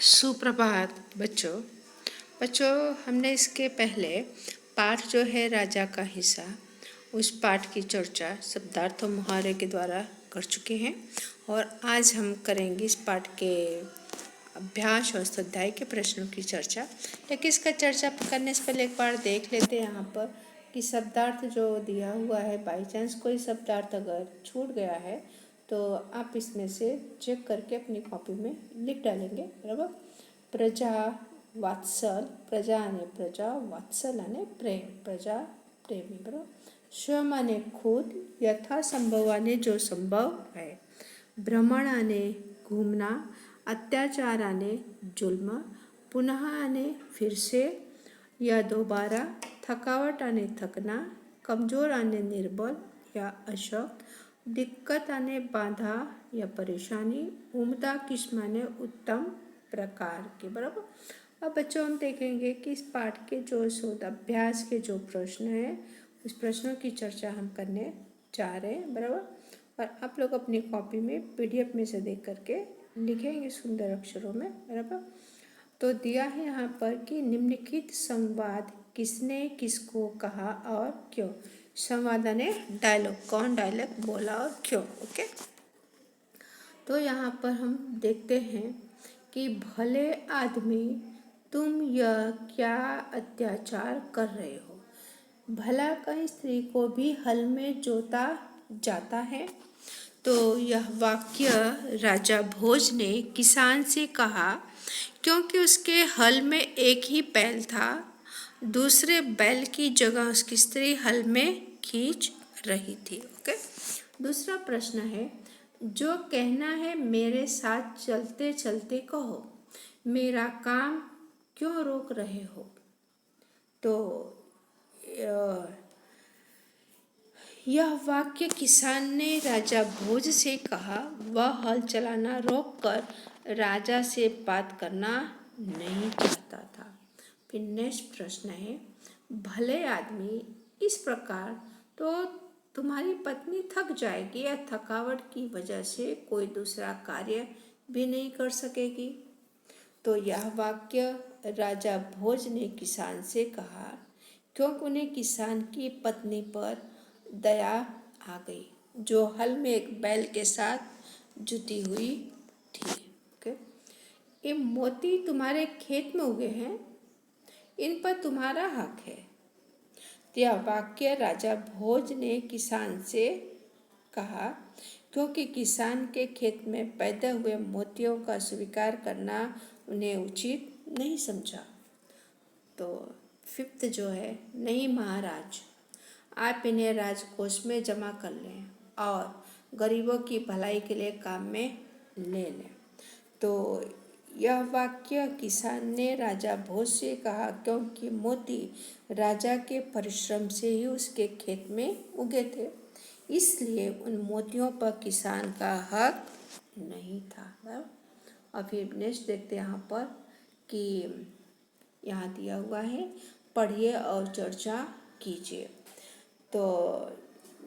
सुप्रभात बच्चों। हमने इसके पहले पाठ जो है राजा का हिस्सा, उस पाठ की चर्चा शब्दार्थ और मुहावरे के द्वारा कर चुके हैं और आज हम करेंगे इस पाठ के अभ्यास और स्वाध्याय के प्रश्नों की चर्चा। लेकिन इसका चर्चा करने से पहले एक बार देख लेते हैं यहाँ पर कि शब्दार्थ जो दिया हुआ है, बाई चांस कोई शब्दार्थ अगर छूट गया है तो आप इसमें से चेक करके अपनी कॉपी में लिख डालेंगे, बराबर। प्रजा वात्सल, प्रजा आने प्रजा, वात्सल आने प्रेम, प्रजा प्रेमी, बराबर। स्वयं आने खुद, यथा संभव आने जो संभव है, भ्रमण आने घूमना, अत्याचार आने जुल्म, पुनः आने फिर से या दोबारा, थकावट आने थकना, कमजोर आने निर्बल या अशक्त, दिक्कत आने बाधा या परेशानी, उम्दा किस्म आने उत्तम प्रकार के, बराबर। अब बच्चों हम देखेंगे कि इस पाठ के जो शोध अभ्यास के जो प्रश्न हैं, उस प्रश्नों की चर्चा हम करने जा रहे हैं, बराबर। और आप लोग अपनी कॉपी में PDF में से देख करके लिखेंगे सुंदर अक्षरों में, बराबर। तो दिया है यहाँ पर कि निम्नलिखित संवाद किसने किसको कहा और क्यों। संवाद ने डायलॉग, कौन डायलॉग बोला और क्यों, ओके। तो यहाँ पर हम देखते हैं कि भले आदमी तुम यह क्या अत्याचार कर रहे हो। भला कहीं स्त्री को भी हल में जोता जाता है। तो यह वाक्य राजा भोज ने किसान से कहा क्योंकि उसके हल में एक ही बैल था। दूसरे बैल की जगह उसकी स्त्री हल में खींच रही थी, ओके। दूसरा प्रश्न है, जो कहना है मेरे साथ चलते चलते कहो, मेरा काम क्यों रोक रहे हो। तो यह वाक्य किसान ने राजा भोज से कहा। वह हल चलाना रोककर राजा से बात करना नहीं चाहता था। फिर नेक्स्ट प्रश्न है, भले आदमी इस प्रकार तो तुम्हारी पत्नी थक जाएगी या थकावट की वजह से कोई दूसरा कार्य भी नहीं कर सकेगी। तो यह वाक्य राजा भोज ने किसान से कहा क्योंकि उन्हें किसान की पत्नी पर दया आ गई, जो हल में एक बैल के साथ जुटी हुई थी, ओके। ये मोती तुम्हारे खेत में उगे हैं, इन पर तुम्हारा हक है। यह वाक्य राजा भोज ने किसान से कहा क्योंकि किसान के खेत में पैदा हुए मोतियों का स्वीकार करना उन्हें उचित नहीं समझा। तो फिफ्थ जो है, नहीं महाराज, आप इन्हें राजकोष में जमा कर लें और गरीबों की भलाई के लिए काम में ले लें। तो यह वाक्य किसान ने राजा भोज से कहा क्योंकि मोती राजा के परिश्रम से ही उसके खेत में उगे थे, इसलिए उन मोतियों पर किसान का हक नहीं था। और फिर नेक्स्ट देखते हैं यहाँ पर कि यहाँ दिया हुआ है, पढ़िए और चर्चा कीजिए। तो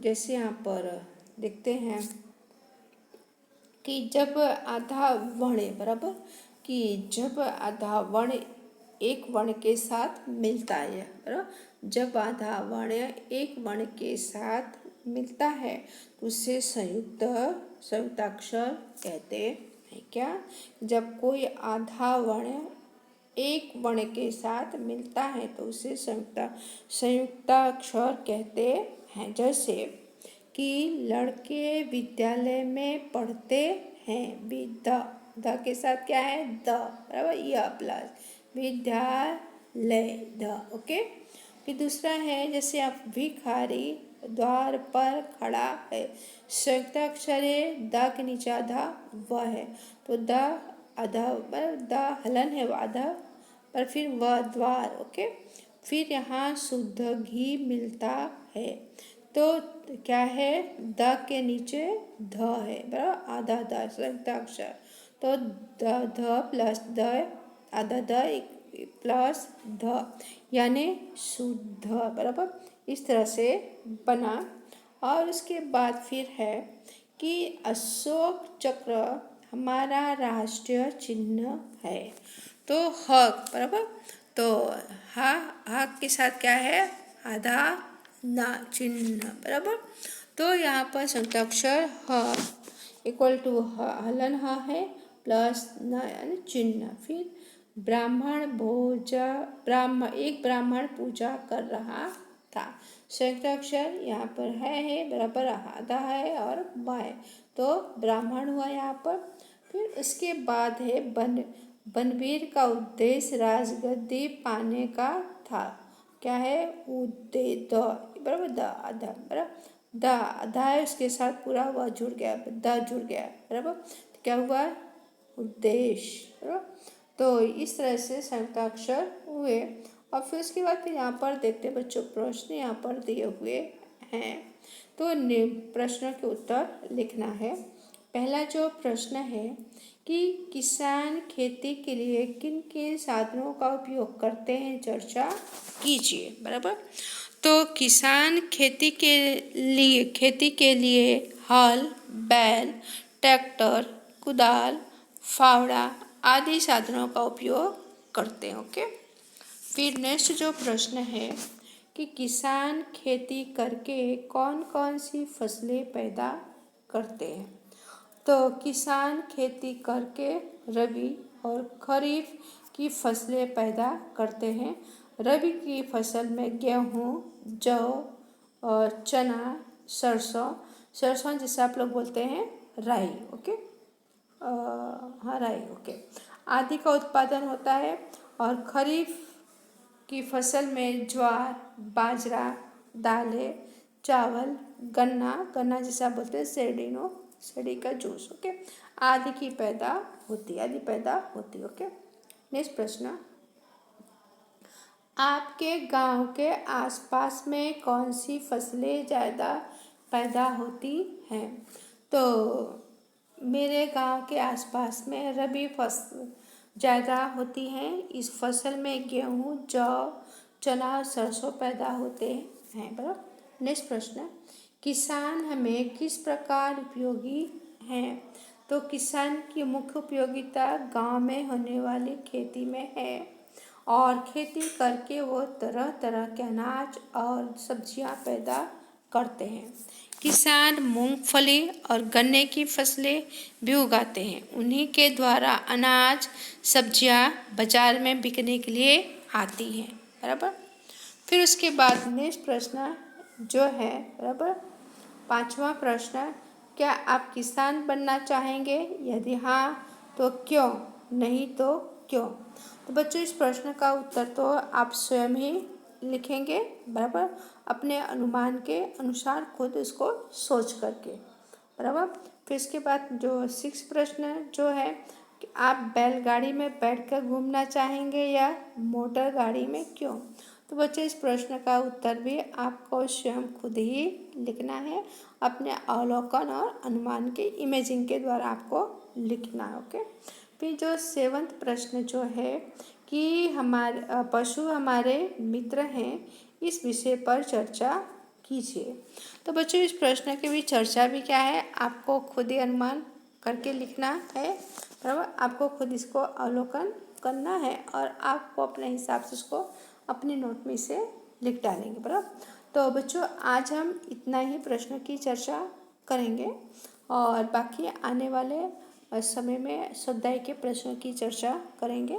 जैसे यहाँ पर देखते हैं कि जब आधा वर्ण, बराबर, कि जब आधा वर्ण एक वर्ण के साथ मिलता है, बराबर। जब आधा वर्ण एक वर्ण के साथ मिलता है तो उसे संयुक्ताक्षर कहते हैं। क्या? जब कोई आधा वर्ण एक वर्ण के साथ मिलता है तो उसे संयुक्ताक्षर कहते हैं। जैसे कि लड़के विद्यालय में पढ़ते हैं, द के साथ क्या है, द, बराबर, यह प्लस विद्यालय, द, ओके। फिर दूसरा है, जैसे आप भिखारी द्वार पर खड़ा है, संयुक्ताक्षर है, द के नीचे आधा व है तो द आधा, द हलन है आधा पर फिर वह द्वार, ओके। फिर यहाँ शुद्ध घी मिलता है तो क्या है, द के नीचे ध है, बराबर, आधा द संयुक्ताक्षर तो ध प्लस द आधा द प्लस ध यानी शुद्ध, बराबर। इस तरह से बना। और उसके बाद फिर है कि अशोक चक्र हमारा राष्ट्रीय चिन्ह है। तो ह बराबर, तो हा के साथ क्या है, आधा ना चिन्ह बराबर। तो यहाँ पर संयुक्ताक्षर ह इक्वल टू हलन ह है प्लस न यानी चिन्ह। फिर ब्राह्मण भोजा एक ब्राह्मण पूजा कर रहा था। संयुक्ताक्षर यहाँ पर है बराबर आधा है और बा है, तो ब्राह्मण हुआ यहाँ पर। फिर उसके बाद है बनवीर का उद्देश्य राजगद्दी पाने का था। क्या है, उद्देश्य बराबर द आधा बराबर द आधा है, उसके साथ पूरा वह जुड़ गया, द जुड़ गया बराबर, तो क्या हुआ, उद्देश्य बराबर। तो इस तरह से संयुक्ताक्षर हुए। और फिर उसके बाद फिर यहाँ पर देखते हैं बच्चों, प्रश्न यहाँ पर दिए हुए हैं, तो प्रश्नों के उत्तर लिखना है। पहला जो प्रश्न है कि किसान खेती के लिए किन किन साधनों का उपयोग करते हैं, चर्चा कीजिए बराबर। तो किसान खेती के लिए हल, बैल, ट्रैक्टर, कुदाल, फावड़ा आदि साधनों का उपयोग करते हैं। ओके। फिर नेक्स्ट जो प्रश्न है कि किसान खेती करके कौन कौन सी फसलें पैदा करते हैं। तो किसान खेती करके रबी और खरीफ की फसलें पैदा करते हैं। रबी की फसल में गेहूँ, जौ और चना, सरसों जिसे आप लोग बोलते हैं राई। ओके, हाँ राई। ओके, आदि का उत्पादन होता है। और खरीफ की फसल में ज्वार, बाजरा, दालें, चावल, गन्ना जिसे आप बोलते हैं सेडी का जूस। ओके, आदि पैदा होती है। ओके। नेक्स्ट प्रश्न, आपके गांव के आसपास में कौन सी फसलें ज़्यादा पैदा होती हैं। तो मेरे गांव के आसपास में रबी फसल ज़्यादा होती हैं। इस फसल में गेहूँ, जौ, चना, सरसों पैदा होते हैं बराबर। नेक्स्ट प्रश्न, किसान हमें किस प्रकार उपयोगी हैं। तो किसान की मुख्य उपयोगिता गांव में होने वाली खेती में है और खेती करके वो तरह तरह के अनाज और सब्जियां पैदा करते हैं। किसान मूंगफली और गन्ने की फसलें भी उगाते हैं। उन्हीं के द्वारा अनाज सब्जियां बाजार में बिकने के लिए आती हैं बराबर। फिर उसके बाद नेक्स्ट प्रश्न जो है बराबर, पांचवा प्रश्न, क्या आप किसान बनना चाहेंगे, यदि हाँ तो क्यों, नहीं तो क्यों। तो बच्चों इस प्रश्न का उत्तर तो आप स्वयं ही लिखेंगे बराबर, अपने अनुमान के अनुसार खुद इसको सोच करके बराबर। फिर इसके बाद जो 6 प्रश्न जो है कि आप बैलगाड़ी में बैठकर घूमना चाहेंगे या मोटर गाड़ी में, क्यों। तो बच्चों इस प्रश्न का उत्तर भी आपको स्वयं खुद ही लिखना है, अपने अवलोकन और अनुमान के इमेजिंग के द्वारा आपको लिखना है। ओके। फिर जो 7वां प्रश्न जो है कि हमारे पशु हमारे मित्र हैं, इस विषय पर चर्चा कीजिए। तो बच्चों इस प्रश्न की भी चर्चा भी क्या है, आपको खुद ही अनुमान करके लिखना है बराबर। आपको खुद इसको अवलोकन करना है और आपको अपने हिसाब से इसको अपने नोट में से लिख डालेंगे बराबर। तो बच्चों आज हम इतना ही प्रश्न की चर्चा करेंगे और बाकी आने वाले समय में स्वाध्याय के प्रश्नों की चर्चा करेंगे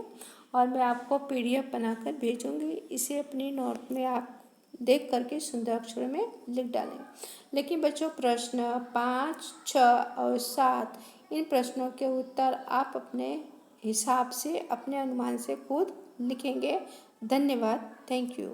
और मैं आपको PDF बनाकर भेजूंगी। इसे अपनी नोट में आप देख करके सुंदर अक्षरों में लिख डालें। लेकिन बच्चों प्रश्न 5, 6 और 7 इन प्रश्नों के उत्तर आप अपने हिसाब से अपने अनुमान से खुद लिखेंगे। धन्यवाद। Thank you.